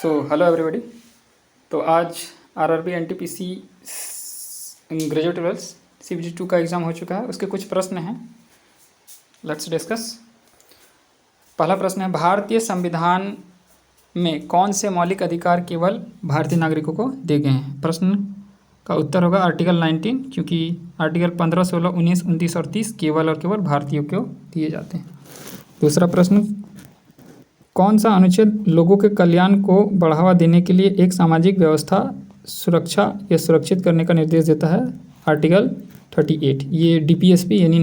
Hello everybody. तो आज RRB NTPC graduate levels CBT 2 का एग्ज़ाम हो चुका है। उसके कुछ प्रश्न हैं, लेट्स डिस्कस। पहला प्रश्न है, भारतीय संविधान में कौन से मौलिक अधिकार केवल भारतीय नागरिकों को दिए गए हैं? प्रश्न का उत्तर होगा आर्टिकल 19, क्योंकि आर्टिकल 15, 16, 19, 29 और 30 केवल और केवल भारतीयों को दिए जाते हैं। दूसरा प्रश्न, कौन सा अनुच्छेद लोगों के कल्याण को बढ़ावा देने के लिए एक सामाजिक व्यवस्था सुरक्षा या सुरक्षित करने का निर्देश देता है? आर्टिकल 38। ये DPSP यानी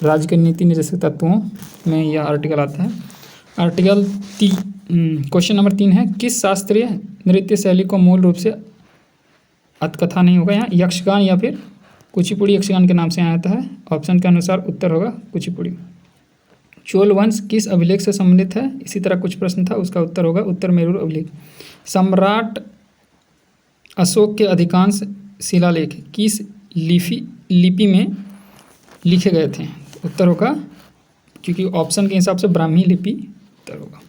राज्य के नीति निर्देशक तत्वों में यह आर्टिकल आता है। आर्टिकल क्वेश्चन नंबर 3 है, किस शास्त्रीय नृत्य शैली को मूल रूप से अतकथा नहीं होगा यहाँ यक्षगान या फिर कुचिपुड़ी यक्षगान के नाम से आता है? ऑप्शन के अनुसार उत्तर होगा कुचिपुड़ी। चोल वंश किस अभिलेख से संबंधित है? इसी तरह कुछ प्रश्न था, उसका उत्तर होगा उत्तर मेरूर अभिलेख। सम्राट अशोक के अधिकांश शिलालेख किस लिपि में लिखे गए थे? तो उत्तर होगा, क्योंकि ऑप्शन के हिसाब से ब्राह्मी लिपि उत्तर होगा।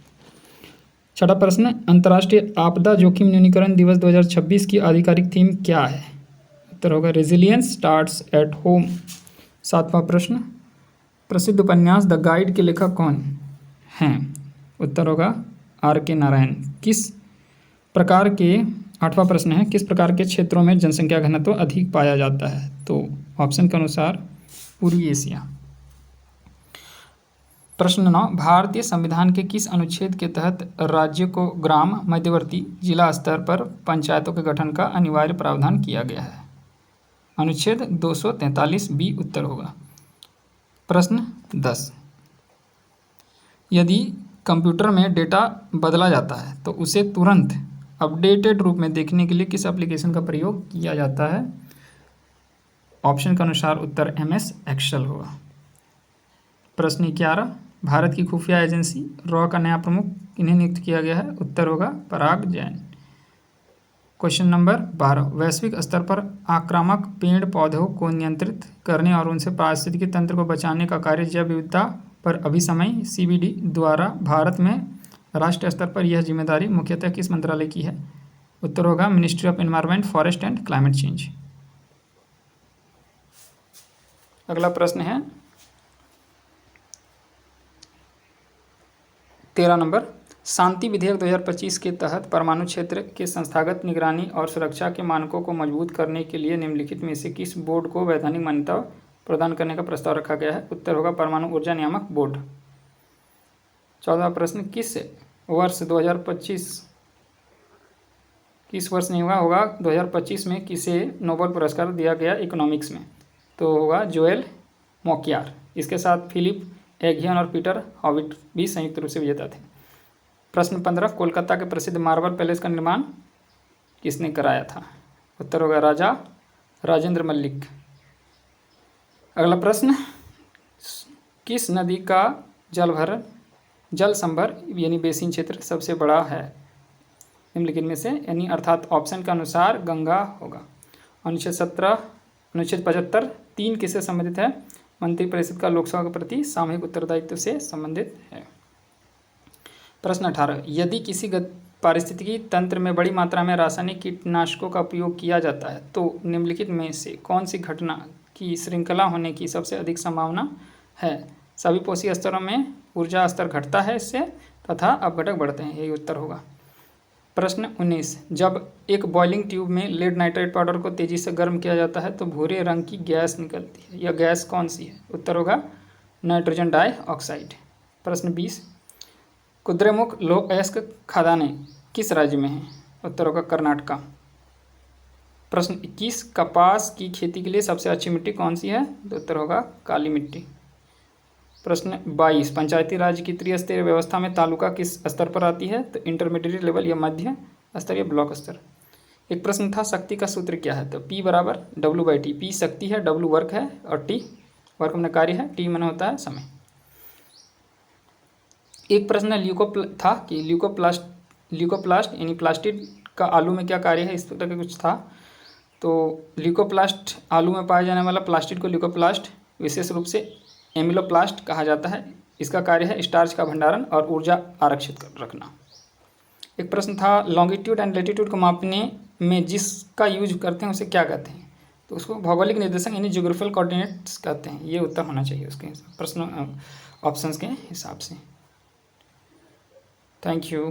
छठा प्रश्न, अंतर्राष्ट्रीय आपदा जोखिम न्यूनीकरण दिवस 2026 की आधिकारिक थीम क्या है? उत्तर होगा रेजिलियंस स्टार्ट्स एट होम। सातवां प्रश्न, प्रसिद्ध उपन्यास द गाइड के लेखक कौन हैं? उत्तर होगा RK नारायण। किस प्रकार के आठवां प्रश्न है, किस प्रकार के क्षेत्रों में जनसंख्या घनत्व अधिक पाया जाता है? तो ऑप्शन के अनुसार पूर्वी एशिया। प्रश्न 9, भारतीय संविधान के किस अनुच्छेद के तहत राज्य को ग्राम मध्यवर्ती जिला स्तर पर पंचायतों के गठन का अनिवार्य प्रावधान किया गया है? अनुच्छेद 243B उत्तर होगा। प्रश्न 10, यदि कंप्यूटर में डेटा बदला जाता है तो उसे तुरंत अपडेटेड रूप में देखने के लिए किस एप्लीकेशन का प्रयोग किया जाता है? ऑप्शन के अनुसार उत्तर MS एक्सेल होगा। प्रश्न 11, भारत की खुफिया एजेंसी रॉ का नया प्रमुख किन्हें नियुक्त किया गया है? उत्तर होगा पराग जैन। क्वेश्चन नंबर 12, वैश्विक स्तर पर आक्रामक पेड़ पौधों को नियंत्रित करने और उनसे पारिस्थितिकी तंत्र को बचाने का कार्य जैव विविधता पर अभिसमय CBD द्वारा भारत में राष्ट्रीय स्तर पर यह जिम्मेदारी मुख्यतः किस मंत्रालय की है? उत्तर होगा ministry of environment, forest and climate change. अगला प्रश्न है 13 नंबर, शांति विधेयक 2025 के तहत परमाणु क्षेत्र के संस्थागत निगरानी और सुरक्षा के मानकों को मजबूत करने के लिए निम्नलिखित में से किस बोर्ड को वैधानिक मान्यता प्रदान करने का प्रस्ताव रखा गया है? उत्तर होगा परमाणु ऊर्जा नियामक बोर्ड। 14वां प्रश्न, किस वर्ष 2025 में किसे नोबेल पुरस्कार दिया गया इकोनॉमिक्स में? तो होगा जोएल मोकियार। इसके साथ फिलिप एगियन और पीटर हॉविट भी संयुक्त रूप से विजेता थे। प्रश्न 15, कोलकाता के प्रसिद्ध मार्बल पैलेस का निर्माण किसने कराया था? उत्तर होगा राजा राजेंद्र मलिक। अगला प्रश्न, किस नदी का जल संभर यानी बेसिन क्षेत्र सबसे बड़ा है निम्नलिखित में से? यानी अर्थात ऑप्शन के अनुसार गंगा होगा। अनुच्छेद 75 3 किससे संबंधित है? मंत्रिपरिषद का लोकसभा के प्रति सामूहिक उत्तरदायित्व से संबंधित है। प्रश्न 18, यदि किसी पारिस्थितिकी तंत्र में बड़ी मात्रा में रासायनिक कीटनाशकों का उपयोग किया जाता है तो निम्नलिखित में से कौन सी घटना की श्रृंखला होने की सबसे अधिक संभावना है? सभी पोषी स्तरों में ऊर्जा स्तर घटता है इससे तथा अपघटक बढ़ते हैं, यही उत्तर होगा। प्रश्न 19, जब एक बॉइलिंग ट्यूब में लेड नाइट्रेट पाउडर को तेजी से गर्म किया जाता है तो भूरे रंग की गैस निकलती है, यह गैस कौन सी है? उत्तर होगा नाइट्रोजन डाइऑक्साइड। प्रश्न 20, कुद्रेमुख लौह अयस्क खदानें किस राज्य में हैं? उत्तर होगा कर्नाटका। प्रश्न 21, कपास की खेती के लिए सबसे अच्छी मिट्टी कौन सी है? तो उत्तर होगा काली मिट्टी। प्रश्न 22, पंचायती राज की त्रिस्तरीय व्यवस्था में तालुका किस स्तर पर आती है? तो इंटरमीडिएट लेवल या मध्य स्तर या ब्लॉक स्तर। एक प्रश्न था, शक्ति का सूत्र क्या है? तो P बराबर W/T। P शक्ति है, W वर्क है और T वर्क में कार्य है, T माने होता है समय। एक प्रश्न था कि ल्यूकोप्लास्ट यानी प्लास्टिड का आलू में क्या कार्य है, इस तरह का कुछ था। तो ल्यूकोप्लास्ट आलू में पाया जाने वाला प्लास्टिड को ल्यूकोप्लास्ट, विशेष रूप से एमिलोप्लास्ट कहा जाता है। इसका कार्य है स्टार्च का भंडारण और ऊर्जा आरक्षित रखना। एक प्रश्न था लॉन्गिट्यूड एंड लेटीट्यूड को मापने में जिसका यूज करते हैं उसे क्या कहते हैं, तो उसको भौगोलिक निर्देशक यानी ज्योग्राफिकल कोऑर्डिनेट्स कहते हैं। ये उत्तर होना चाहिए उसके प्रश्न ऑप्शंस के हिसाब से। Thank you.